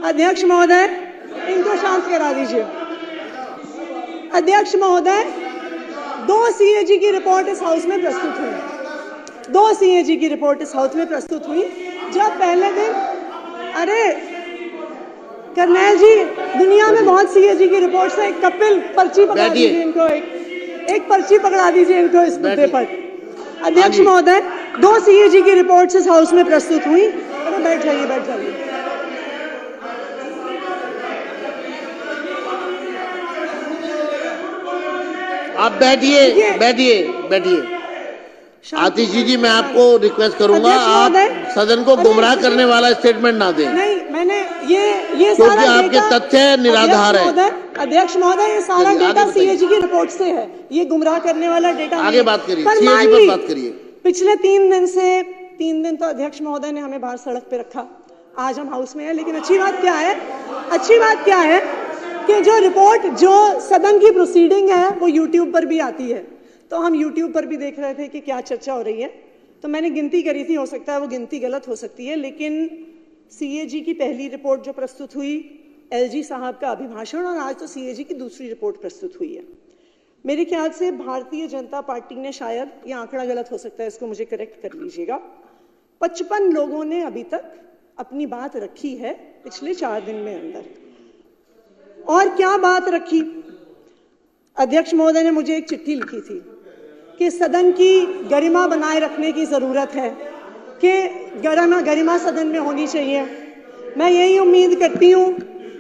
अध्यक्ष महोदय, इनको शांत करा दीजिए। अध्यक्ष महोदय, 2 सीएजी की रिपोर्ट इस हाउस में प्रस्तुत हुई। 2 सीएजी की रिपोर्ट इस हाउस में प्रस्तुत हुई। जब पहले दिन, अरे कर्नैल जी, दुनिया में बहुत सीएजी की रिपोर्ट्स है। एक कपिल पर्ची पकड़ा दीजिए इनको, एक पर्ची पकड़ा दीजिए इनको इस मुद्दे पर। अध्यक्ष महोदय, 2 सीएजी की रिपोर्ट्स इस हाउस में प्रस्तुत हुई। अरे बैठ जाइए, बैठ जाइए। आप बैठिए, बैठिए, बैठिए। आतिशी जी, मैं आपको रिक्वेस्ट करूंगा, आप सदन को गुमराह करने वाला स्टेटमेंट ना दें। नहीं, मैंने ये क्योंकि आपके तथ्य निराधार है। अध्यक्ष महोदय, ये सारा डेटा सीएजी की रिपोर्ट से है। ये गुमराह करने वाला डेटा आगे बात करिए, सीएजी पर बात करिए। पिछले 3 दिन तो अध्यक्ष महोदय ने हमें बाहर सड़क पे रखा। आज हम हाउस में हैं, लेकिन अच्छी बात क्या है कि जो रिपोर्ट, जो सदन की प्रोसीडिंग है, वो यूट्यूब पर भी आती है। तो हम यूट्यूब पर भी देख रहे थे कि क्या चर्चा हो रही है। तो मैंने गिनती करी थी, हो सकता है वो गिनती गलत हो सकती है, लेकिन सीएजी की पहली रिपोर्ट जो प्रस्तुत हुई, एलजी साहब का अभिभाषण, और आज तो सीएजी की दूसरी रिपोर्ट प्रस्तुत हुई है। मेरे ख्याल से भारतीय जनता पार्टी ने, शायद ये आंकड़ा गलत हो सकता है, इसको मुझे करेक्ट कर लीजिएगा, 55 लोगों ने अभी तक अपनी बात रखी है पिछले 4 दिन में अंदर। और क्या बात रखी? अध्यक्ष महोदय ने मुझे एक चिट्ठी लिखी थी कि सदन की गरिमा बनाए रखने की जरूरत है, कि गरिमा सदन में होनी चाहिए। मैं यही उम्मीद करती हूं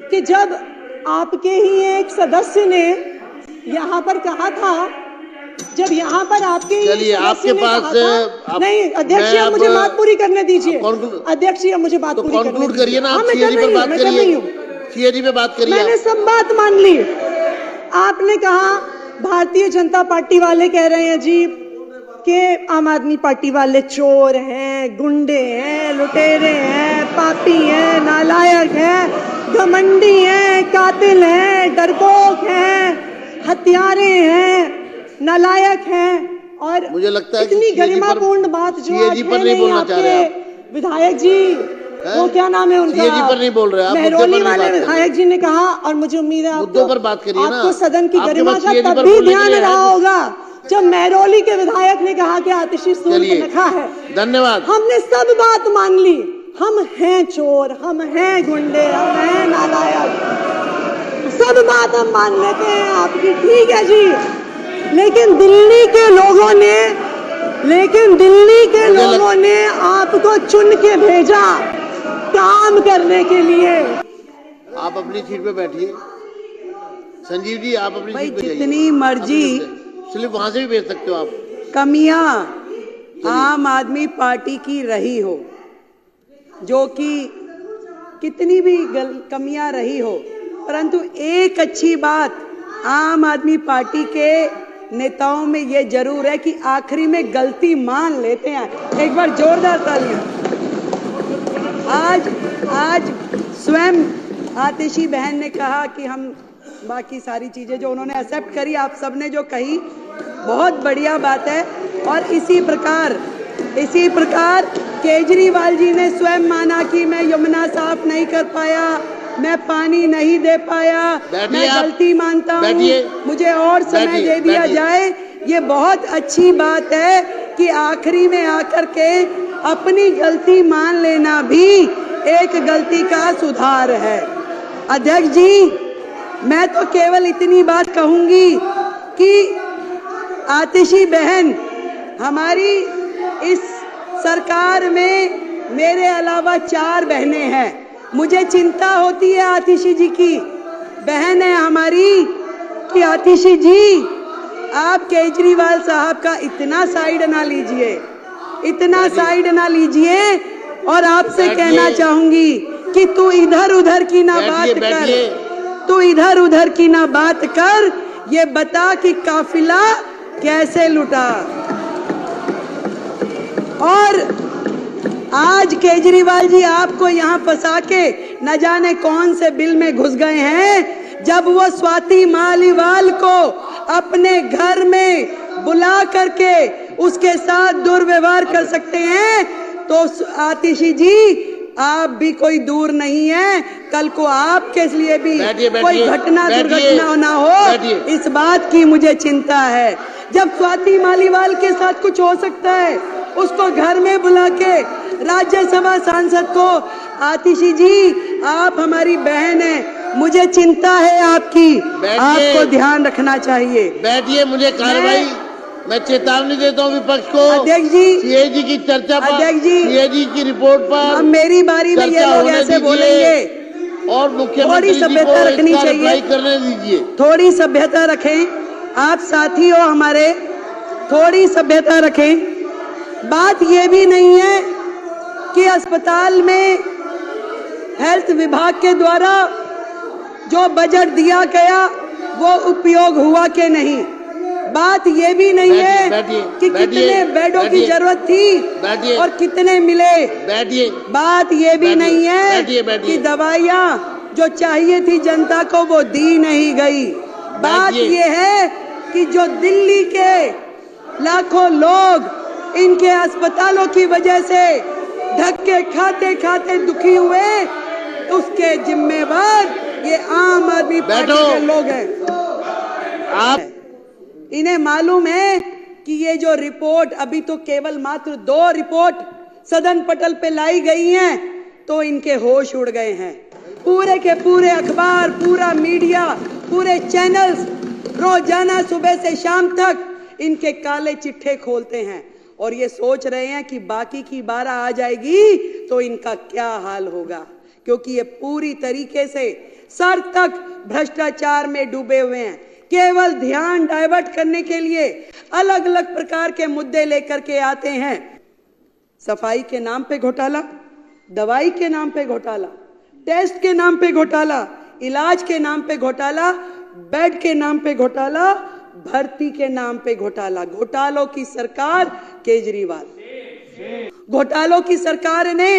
कि जब आपके ही एक सदस्य ने यहाँ पर कहा था, जब यहाँ पर आपके आपके पास नहीं, अध्यक्ष जी, अब मुझे बात पूरी करने दीजिए। अध्यक्ष जी, अब मुझे बात पूरी करने करिए ना। मैं कर रही हूँ, सीएजी पे बात करिए। मैंने सब बात मान ली। आपने कहा भारतीय जनता पार्टी वाले कह रहे हैं जी कि आम आदमी पार्टी वाले चोर हैं, गुंडे हैं, लुटेरे हैं, पापी हैं, नालायक हैं, घमंडी हैं, कातिल हैं, डरपोक हैं, हत्यारे हैं, नालायक हैं। और मुझे लगता है इतनी गरिमापूर्ण बात जो आज है नहीं आपके विधायक जी, वो क्या नाम है उनका, सीएजी पर नहीं बोल रहे आप, महरौली वाले विधायक जी ने कहा, और मुझे उम्मीद है मुद्दों पर बात करिए ना। आपको सदन की गरिमा का तब भी ध्यान रहा होगा जब महरौली के विधायक ने कहा कि आतिशी सूर्यरेखा है। धन्यवाद। हमने सब बात मान ली। हम हैं चोर, हम हैं गुंडे, हम हैं नालायक, सब बात हम मान लेते हैं आपकी, ठीक है जी। लेकिन दिल्ली के लोगों ने आपको चुन के भेजा काम करने के लिए। आप अपनी सीट पे बैठिए। संजीव जी, आप अपनी सीट पे जाइए। जितनी मर्जी स्लिप वहां से भी भेज सकते हो आप। कमियां आम आदमी पार्टी की रही हो, जो कि कितनी भी कमियां रही हो, परंतु एक अच्छी बात आम आदमी पार्टी के नेताओं में ये जरूर है कि आखिरी में गलती मान लेते हैं। एक बार जोरदार तालियां। आज स्वयं आतिशी बहन ने कहा कि हम बाकी सारी चीजें जो उन्होंने एक्सेप्ट करी, आप सबने जो कही, बहुत बढ़िया बात है। और इसी प्रकार केजरीवाल जी ने स्वयं माना कि मैं यमुना साफ नहीं कर पाया, मैं पानी नहीं दे पाया, मैं गलती मानता हूँ, मुझे और समय दे दिया जाए। ये बहुत अच्छी बात है कि आखिरी में आकर के अपनी गलती मान लेना भी एक गलती का सुधार है। अध्यक्ष जी, मैं तो केवल इतनी बात कहूंगी कि आतिशी बहन, हमारी इस सरकार में मेरे अलावा 4 बहनें हैं। मुझे चिंता होती है आतिशी जी की, बहन है हमारी, कि आतिशी जी आप केजरीवाल साहब का इतना साइड ना लीजिए, और आपसे कहना चाहूंगी कि तू इधर उधर की ना बात कर, ये बता कि काफिला कैसे लुटा। और आज केजरीवाल जी आपको यहाँ फंसा के न जाने कौन से बिल में घुस गए हैं, जब वो स्वाति मालीवाल को अपने घर में बुला करके उसके साथ दुर्व्यवहार कर सकते हैं, तो आतिशी जी आप भी कोई दूर नहीं है, कल को आपके लिए भी बैठिए, कोई बैठिए, घटना बैठिए, दुर्घटना ना हो, बैठिए। इस बात की मुझे चिंता है। जब स्वाति मालीवाल के साथ कुछ हो सकता है, उसको घर में बुला के राज्यसभा सांसद को, आतिशी जी आप हमारी बहन है, मुझे चिंता है आपकी, आपको ध्यान रखना चाहिए। बैठिए, मुझे कार्रवाई, मैं चेतावनी देता हूँ विपक्ष को। अध्यक्ष जी, सीएजी की चर्चा पर, अध्यक्ष जी, सीएजी की रिपोर्ट पर अब मेरी बारी में ये लोग ऐसे बोलेंगे, और मुख्यमंत्री जी को सभ्यता रखनी इसका चाहिए, रिप्लाई करने दीजिए। थोड़ी सभ्यता रखें, आप साथी हो हमारे, थोड़ी सभ्यता रखें। बात ये भी नहीं है कि अस्पताल में हेल्थ विभाग के द्वारा जो बजट दिया गया वो उपयोग हुआ कि नहीं। बात ये भी नहीं है कि कितने बेडों की जरूरत थी और कितने मिले। बैठिए, बात ये भी नहीं है कि दवाइयाँ जो चाहिए थी जनता को वो दी नहीं गई। बात ये है कि जो दिल्ली के लाखों लोग इनके अस्पतालों की वजह से धक्के खाते खाते दुखी हुए, उसके जिम्मेवार ये आम आदमी पार्टी के लोग हैं। आप इन्हें मालूम है कि ये जो रिपोर्ट, अभी तो केवल मात्र 2 रिपोर्ट सदन पटल पे लाई गई हैं, तो इनके होश उड़ गए हैं। पूरे के पूरे अखबार, पूरा मीडिया, पूरे चैनल्स रोजाना सुबह से शाम तक इनके काले चिट्ठे खोलते हैं और ये सोच रहे हैं कि बाकी की 12 आ जाएगी तो इनका क्या हाल होगा, क्योंकि ये पूरी तरीके से सर तक भ्रष्टाचार में डूबे हुए हैं। केवल ध्यान डाइवर्ट करने के लिए अलग अलग प्रकार के मुद्दे लेकर के आते हैं। सफाई के नाम पे घोटाला, दवाई के नाम पे घोटाला, टेस्ट के नाम पे घोटाला, इलाज के नाम पे घोटाला, बेड के नाम पे घोटाला, भर्ती के नाम पे घोटाला। घोटालों की सरकार केजरीवाल, घोटालों की सरकार ने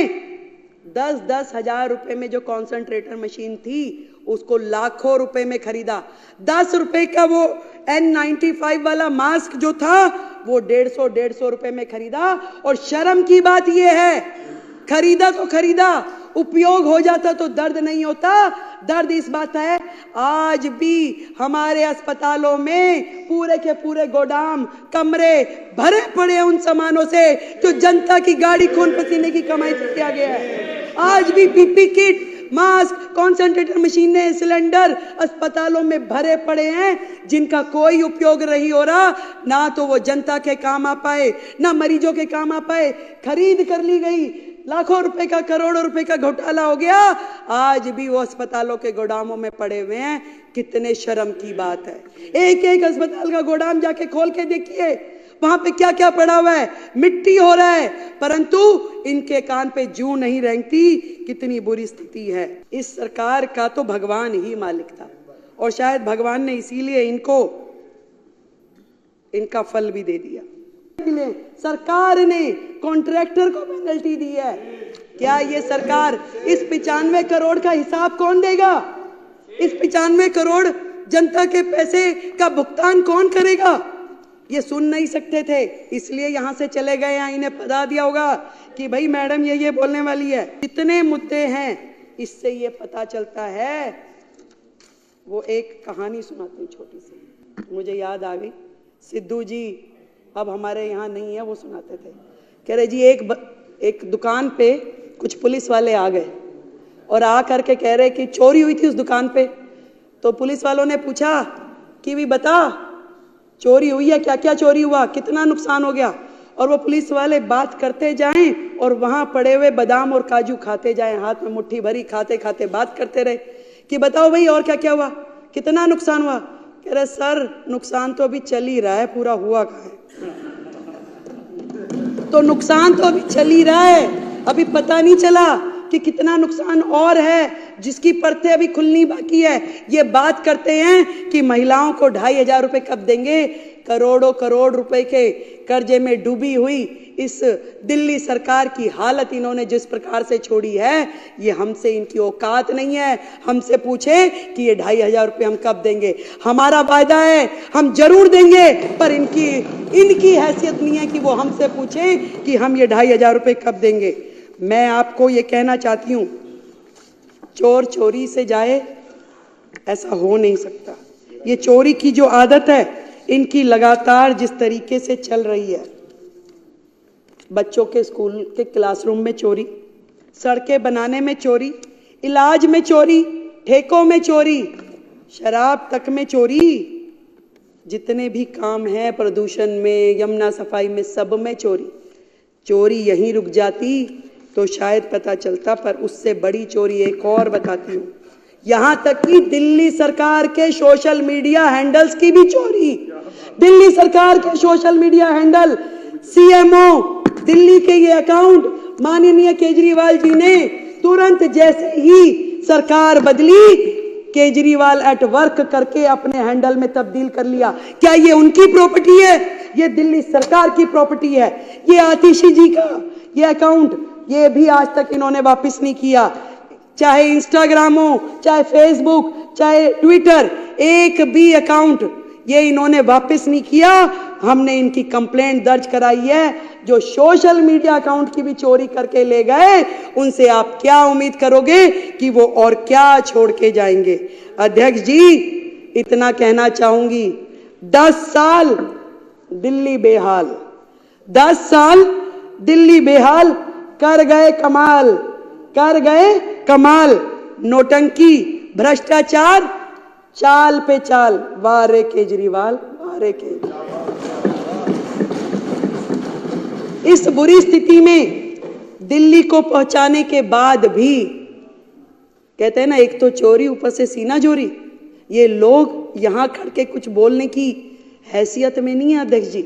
10-10 हजार रुपए में जो कॉन्सेंट्रेटर मशीन थी उसको लाखों रुपए में खरीदा। 10 रुपए का वो N95 वाला मास्क जो था वो 150 रुपए में खरीदा। और शर्म की बात ये है, खरीदा तो खरीदा, उपयोग हो जाता तो दर्द नहीं होता। दर्द इस बात है, आज भी हमारे अस्पतालों में पूरे के पूरे गोदाम, कमरे भरे पड़े हैं उन सामानों से जो जनता की गाड़ी खून पसीने की कमाई से किया गया है। आज भी पीपी किट, मास्क, कॉन्सेंट्रेटर मशीनें, सिलेंडर अस्पतालों में भरे पड़े हैं जिनका कोई उपयोग नहीं हो रहा। ना तो वो जनता के काम आ पाए, ना मरीजों के काम आ पाए। खरीद कर ली गई, लाखों रुपए का, करोड़ों रुपए का घोटाला हो गया, आज भी वो अस्पतालों के गोदामों में पड़े हुए हैं। कितने शर्म की बात है। एक एक अस्पताल का गोदाम जाके खोल के देखिए, वहां पे क्या क्या पड़ा हुआ है, मिट्टी हो रहा है, परंतु इनके कान पे जूं नहीं रेंगती। कितनी बुरी स्थिति है। इस सरकार का तो भगवान ही मालिक था और शायद भगवान ने इसीलिए इनको इनका फल भी दे दिया। सरकार ने कॉन्ट्रैक्टर को पेनल्टी दी है। क्या ये सरकार, इस 95 करोड़ का हिसाब कौन देगा? इस 95 करोड़ जनता के पैसे का भुगतान कौन करेगा? ये सुन नहीं सकते थे, इसलिए यहां से चले गए। यहाँ इन्हें पता दिया होगा कि भाई मैडम ये बोलने वाली है। कितने मुद्दे हैं, इससे ये पता चलता है। वो एक कहानी सुनाती हूँ छोटी सी, मुझे याद आ गई। सिद्धू जी अब हमारे यहाँ नहीं है, वो सुनाते थे। कह रहे जी एक दुकान पे कुछ पुलिस वाले आ गए और आ करके कह रहे कि चोरी हुई थी उस दुकान पे। तो पुलिस वालों ने पूछा कि भी बता चोरी हुई है, क्या क्या चोरी हुआ, कितना नुकसान हो गया। और वो पुलिस वाले बात करते जाएं और वहां पड़े हुए बादाम और काजू खाते जाएं, हाथ में मुट्ठी भरी खाते खाते बात करते रहे कि बताओ भाई और क्या क्या हुआ, कितना नुकसान हुआ। कह रहे सर नुकसान तो अभी चल ही रहा है, पूरा हुआ कहाँ है। तो नुकसान तो अभी चल ही रहा है, अभी पता नहीं चला कि कितना नुकसान और है जिसकी परतें अभी खुलनी बाकी है। ये बात करते हैं कि महिलाओं को 2500 रुपए कब देंगे। करोड़ों करोड़ रुपए के कर्जे में डूबी हुई इस दिल्ली सरकार की हालत इन्होंने जिस प्रकार से छोड़ी है, ये हमसे, इनकी औकात नहीं है हमसे पूछे कि ये 2500 रुपए हम कब देंगे। हमारा वायदा है हम जरूर देंगे, पर इनकी हैसियत नहीं है कि वो हमसे पूछे कि हम ये 2500 रुपए कब देंगे। मैं आपको ये कहना चाहती हूं, चोर चोरी से जाए ऐसा हो नहीं सकता। ये चोरी की जो आदत है इनकी लगातार जिस तरीके से चल रही है, बच्चों के स्कूल के क्लासरूम में चोरी, सड़कें बनाने में चोरी, इलाज में चोरी, ठेकों में चोरी, शराब तक में चोरी, जितने भी काम हैं प्रदूषण में, यमुना सफाई में, सब में चोरी। चोरी यहीं रुक जाती तो शायद पता चलता, पर उससे बड़ी चोरी एक और बताती हूँ। यहां तक कि दिल्ली सरकार के सोशल मीडिया हैंडल्स की भी चोरी। दिल्ली सरकार के social media handle, CMO Delhi के ये अकाउंट माननीय केजरीवाल जी ने तुरंत जैसे ही सरकार बदली, केजरीवाल एट वर्क करके अपने हैंडल में तब्दील कर लिया। क्या ये उनकी प्रॉपर्टी है? ये दिल्ली सरकार की प्रॉपर्टी है। ये आतिशी जी का ये अकाउंट, ये भी आज तक इन्होंने वापस नहीं किया। चाहे इंस्टाग्राम हो, चाहे फेसबुक, चाहे ट्विटर, एक भी अकाउंट ये इन्होंने वापस नहीं किया। हमने इनकी कंप्लेंट दर्ज कराई है। जो सोशल मीडिया अकाउंट की भी चोरी करके ले गए, उनसे आप क्या उम्मीद करोगे कि वो और क्या छोड़ के जाएंगे? अध्यक्ष जी, इतना कहना चाहूंगी, 10 साल दिल्ली बेहाल, 10 साल दिल्ली बेहाल, कर गए कमाल, कर गए कमाल। नोटंकी, भ्रष्टाचार, चाल पे चाल। वाह रे केजरीवाल, वाह रे केजरीवाल। इस बुरी स्थिति में दिल्ली को पहुंचाने के बाद भी, कहते हैं ना, एक तो चोरी, ऊपर से सीना चोरी। ये लोग यहां खड़ के कुछ बोलने की हैसियत में नहीं है अध्यक्ष जी।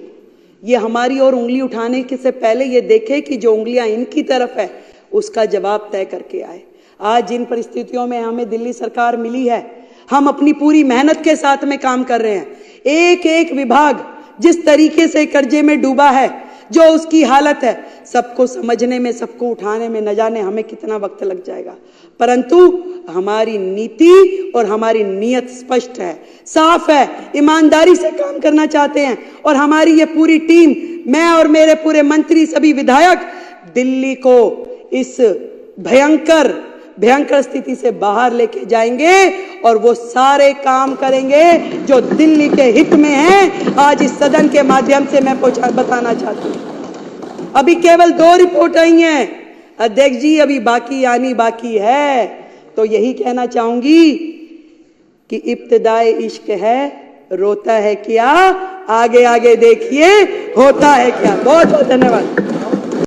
ये हमारी ओर उंगली उठाने के से पहले ये देखे कि जो उंगलियां इनकी तरफ है उसका जवाब तय करके आए। आज जिन परिस्थितियों में हमें दिल्ली सरकार मिली है, हम अपनी पूरी मेहनत के साथ में काम कर रहे हैं। एक एक विभाग जिस तरीके से कर्जे में डूबा है, जो उसकी हालत है, सबको समझने में, सबको उठाने में न जाने हमें कितना वक्त लग जाएगा। परंतु हमारी नीति और हमारी नियत स्पष्ट है, साफ है, ईमानदारी से काम करना चाहते हैं। और हमारी ये पूरी टीम, मैं और मेरे पूरे मंत्री, सभी विधायक, दिल्ली को इस भयंकर स्थिति से बाहर लेके जाएंगे और वो सारे काम करेंगे जो दिल्ली के हित में है। आज इस सदन के माध्यम से मैं बताना चाहती हूँ। अभी केवल 2 रिपोर्ट आई हैं अध्यक्ष जी, अभी बाकी आनी बाकी है। तो यही कहना चाहूंगी कि इब्तिदाए इश्क है, रोता है क्या, आगे आगे देखिए होता है क्या। बहुत बहुत धन्यवाद।